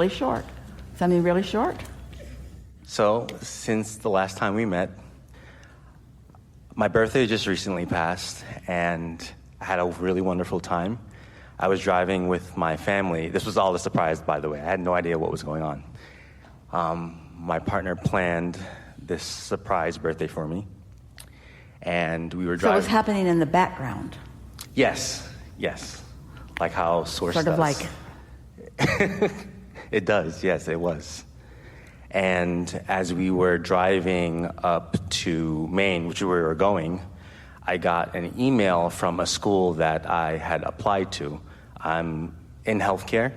Really short. Something really short. So, since the last time we met, my birthday just recently passed, and I had a really wonderful time. I was driving with my family. This was all a surprise, by the way. I had no idea what was going on. My partner planned this surprise birthday for me, and we were driving. So it was happening in the background. Yes. Like how Source sort does. of like. It does, yes, it was. And as we were driving up to Maine, which we were going, I got an email from a school that I had applied to. I'm in healthcare,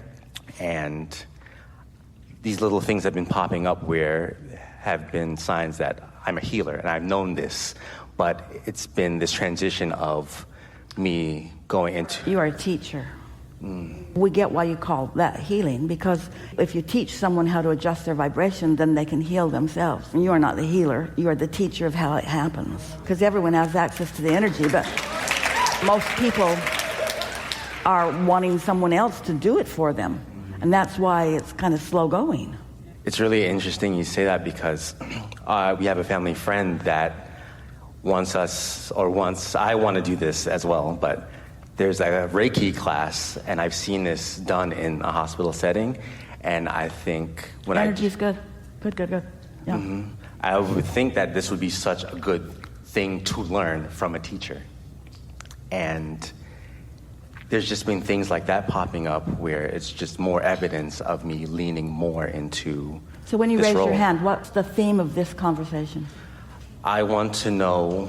and these little things have been popping up where have been signs that I'm a healer, and I've known this, but it's been this transition of me going into... You are a teacher. We get why you call that healing, because if you teach someone how to adjust their vibration, then they can heal themselves. And you are not the healer, you are the teacher of how it happens. Because everyone has access to the energy, but most people are wanting someone else to do it for them. And that's why it's kind of slow going. It's really interesting you say that, because we have a family friend that wants I want to do this as well, but there's a Reiki class, and I've seen this done in a hospital setting, and I think when energy is good. Good. Yeah. Mm-hmm. I would think that this would be such a good thing to learn from a teacher. And there's just been things like that popping up where it's just more evidence of me leaning more into So when you this raise role. your hand, what's the theme of this conversation? I want to know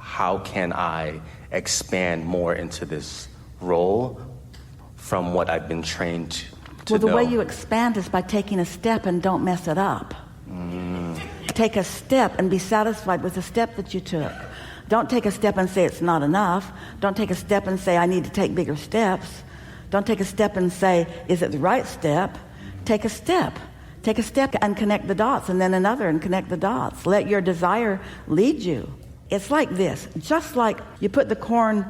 how can I expand more into this role from what I've been trained to Well, the know. way you expand is by taking a step and don't mess it up. Take a step and be satisfied with the step that you took. Don't take a step and say it's not enough. Don't take a step and say I need to take bigger steps. Don't take a step and say, is it the right step? Take a step. Take a step and connect the dots, and then another and connect the dots. Let your desire lead you. It's like this. Just like you put the corn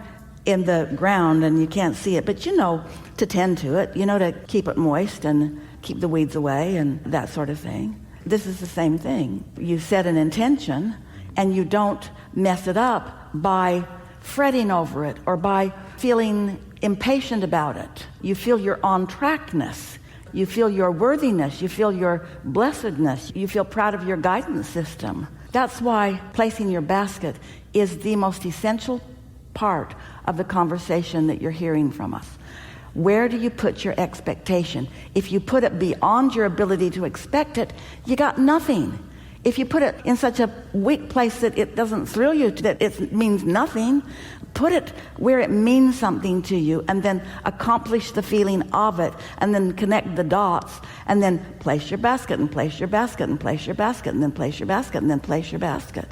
in the ground and you can't see it, but you know to tend to it, you know to keep it moist and keep the weeds away and that sort of thing. This is the same thing. You set an intention and you don't mess it up by fretting over it or by feeling impatient about it. You feel your on-trackness. You feel your worthiness. You feel your blessedness. You feel proud of your guidance system. That's why placing your basket is the most essential part of the conversation that you're hearing from us. Where do you put your expectation? If you put it beyond your ability to expect it, you got nothing. If you put it in such a weak place that it doesn't thrill you, that it means nothing, put it where it means something to you, and then accomplish the feeling of it, and then connect the dots, and then place your basket, and place your basket, and place your basket, and then place your basket, and then place your basket.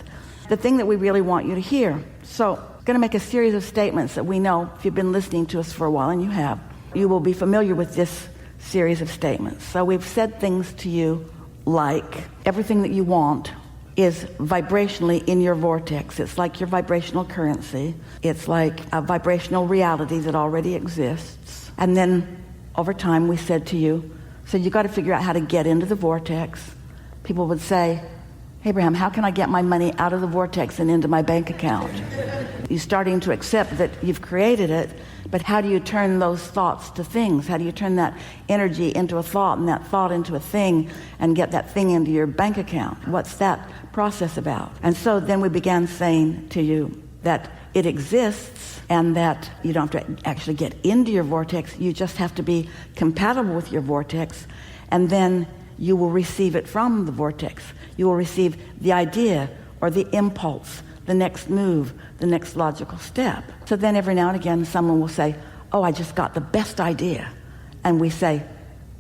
The thing that we really want you to hear. So I'm going to make a series of statements that we know, if you've been listening to us for a while, and you have, you will be familiar with this series of statements. So we've said things to you like everything that you want is vibrationally in your vortex. It's like your vibrational currency. It's like a vibrational reality that already exists. And then over time we said to you, so you got to figure out how to get into the vortex. People would say, Abraham, how can I get my money out of the vortex and into my bank account? You're starting to accept that you've created it, but how do you turn those thoughts to things? How do you turn that energy into a thought and that thought into a thing and get that thing into your bank account? What's that process about? And so then we began saying to you that it exists and that you don't have to actually get into your vortex. You just have to be compatible with your vortex, and then you will receive it from the vortex. You will receive the idea or the impulse, the next move, the next logical step. So then every now and again someone will say, oh, I just got the best idea. And we say,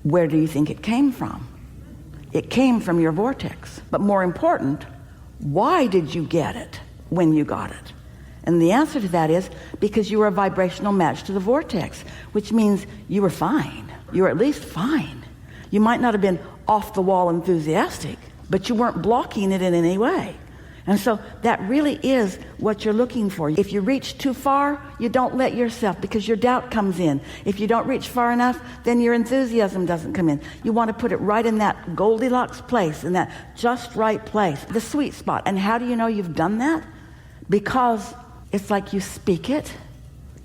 where do you think it came from? It came from your vortex. But more important, why did you get it when you got it? And the answer to that is because you were a vibrational match to the vortex, which means you were fine. You were at least fine. You might not have been off the wall enthusiastic, but you weren't blocking it in any way. And so that really is what you're looking for. If you reach too far, you don't let yourself, because your doubt comes in. If you don't reach far enough, then your enthusiasm doesn't come in. You want to put it right in that Goldilocks place, in that just right place, the sweet spot. And how do you know you've done that? Because it's like you speak it,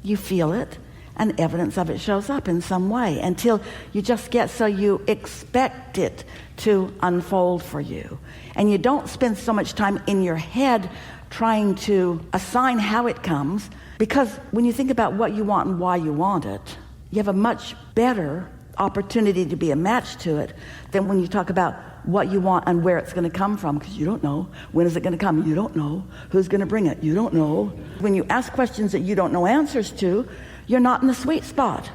you feel it, and evidence of it shows up in some way until you just get so you expect it to unfold for you. And you don't spend so much time in your head trying to assign how it comes, because when you think about what you want and why you want it, you have a much better opportunity to be a match to it than when you talk about what you want and where it's going to come from, because you don't know. When is it going to come? You don't know. Who's going to bring it? You don't know. When you ask questions that you don't know answers to, you're not in the sweet spot.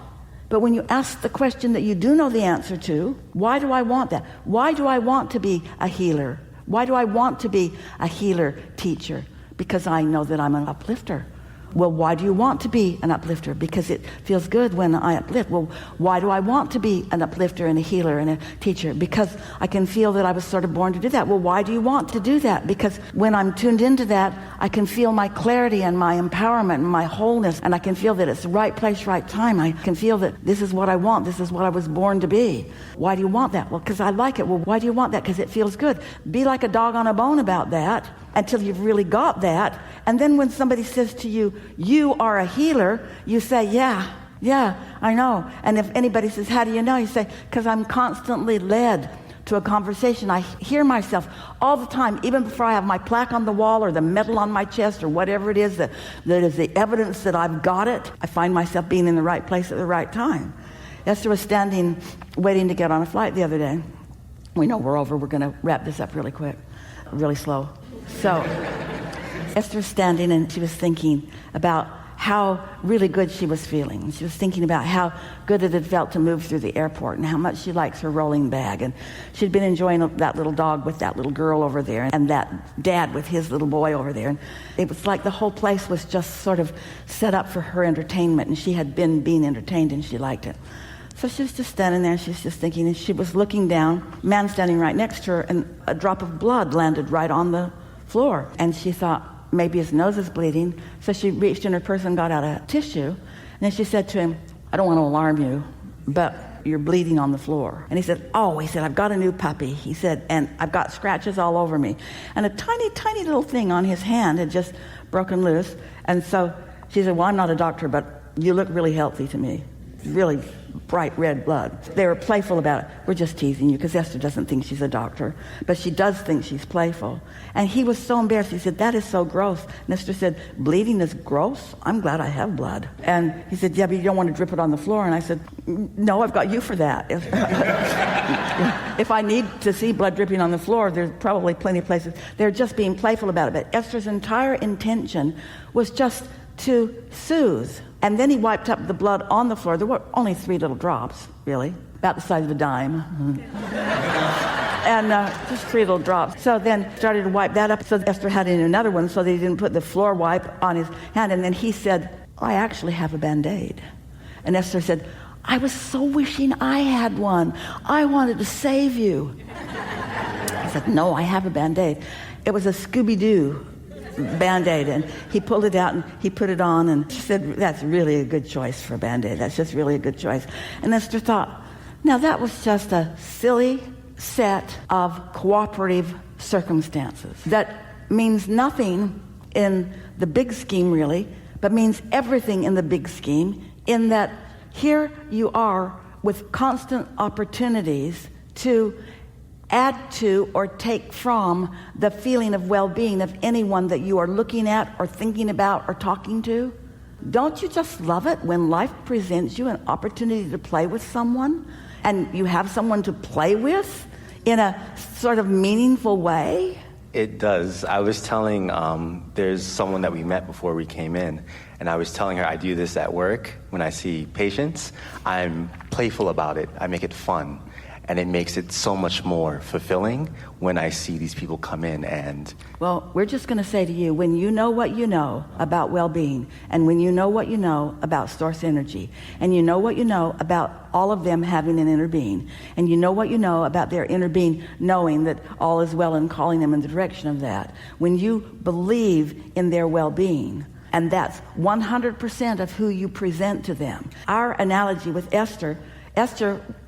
But when you ask the question that you do know the answer to, why do I want that? Why do I want to be a healer? Why do I want to be a healer teacher? Because I know that I'm an uplifter. Well, why do you want to be an uplifter? Because it feels good when I uplift. Well, why do I want to be an uplifter and a healer and a teacher? Because I can feel that I was sort of born to do that. Well, why do you want to do that? Because when I'm tuned into that, I can feel my clarity and my empowerment and my wholeness, and I can feel that it's the right place, right time. I can feel that this is what I want. This is what I was born to be. Why do you want that? Well, because I like it. Well, why do you want that? Because it feels good. Be like a dog on a bone about that until you've really got that. And then when somebody says to you, you are a healer, you say, yeah, I know. And if anybody says, how do you know? You say, because I'm constantly led to a conversation. I hear myself all the time, even before I have my plaque on the wall or the medal on my chest or whatever it is that is the evidence that I've got it. I find myself being in the right place at the right time. Esther was standing, waiting to get on a flight the other day. We know we're over. We're going to wrap this up really quick, really slow. So Esther was standing, and she was thinking about how really good she was feeling. She was thinking about how good it had felt to move through the airport and how much she likes her rolling bag. And she'd been enjoying that little dog with that little girl over there and that dad with his little boy over there. And it was like the whole place was just sort of set up for her entertainment, and she had been being entertained and she liked it. So she was just standing there, she was just thinking, and she was looking down, a man standing right next to her, and a drop of blood landed right on the floor. And she thought, maybe his nose is bleeding. So she reached in her purse and got out a tissue. And then she said to him, I don't want to alarm you, but you're bleeding on the floor. And he said, I've got a new puppy. He said, and I've got scratches all over me. And a tiny, tiny little thing on his hand had just broken loose. And so she said, well, I'm not a doctor, but you look really healthy to me. Really bright red blood. They were playful about it. We're just teasing you, because Esther doesn't think she's a doctor, but she does think she's playful. And he was so embarrassed. He said, that is so gross. And Esther said, bleeding is gross? I'm glad I have blood. And he said, yeah, but you don't want to drip it on the floor. And I said, no, I've got you for that. If I need to see blood dripping on the floor, there's probably plenty of places. They're just being playful about it. But Esther's entire intention was just to soothe. And then he wiped up the blood on the floor. There were only 3 little drops, really, about the size of a dime. And just 3 little drops. So then started to wipe that up. So Esther had another one so that he didn't put the floor wipe on his hand. And then he said, I actually have a Band-Aid. And Esther said, I was so wishing I had one. I wanted to save you. I said, no, I have a Band-Aid. It was a Scooby-Doo Band-Aid, and he pulled it out and he put it on, and she said, that's really a good choice for a Band-Aid. That's just really a good choice. And Esther thought, now that was just a silly set of cooperative circumstances that means nothing in the big scheme, really, but means everything in the big scheme, in that here you are with constant opportunities to add to or take from the feeling of well-being of anyone that you are looking at or thinking about or talking to. Don't you just love it when life presents you an opportunity to play with someone, and you have someone to play with in a sort of meaningful way? It does. I was telling, there's someone that we met before we came in, And I was telling her I do this at work when I see patients. I'm playful about it. I make it fun. And it makes it so much more fulfilling when I see these people come in and... Well, we're just going to say to you, when you know what you know about well-being, and when you know what you know about source energy, and you know what you know about all of them having an inner being, and you know what you know about their inner being knowing that all is well and calling them in the direction of that, when you believe in their well-being, and that's 100% of who you present to them. Our analogy with Esther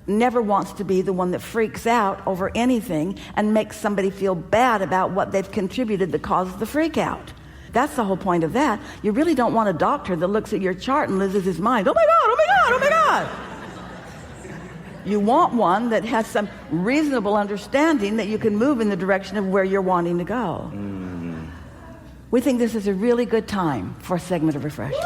never wants to be the one that freaks out over anything and makes somebody feel bad about what they've contributed that causes the freak out. That's the whole point of that. You really don't want a doctor that looks at your chart and loses his mind. Oh my God, oh my God, oh my God. You want one that has some reasonable understanding that you can move in the direction of where you're wanting to go. We think this is a really good time for a segment of refreshment.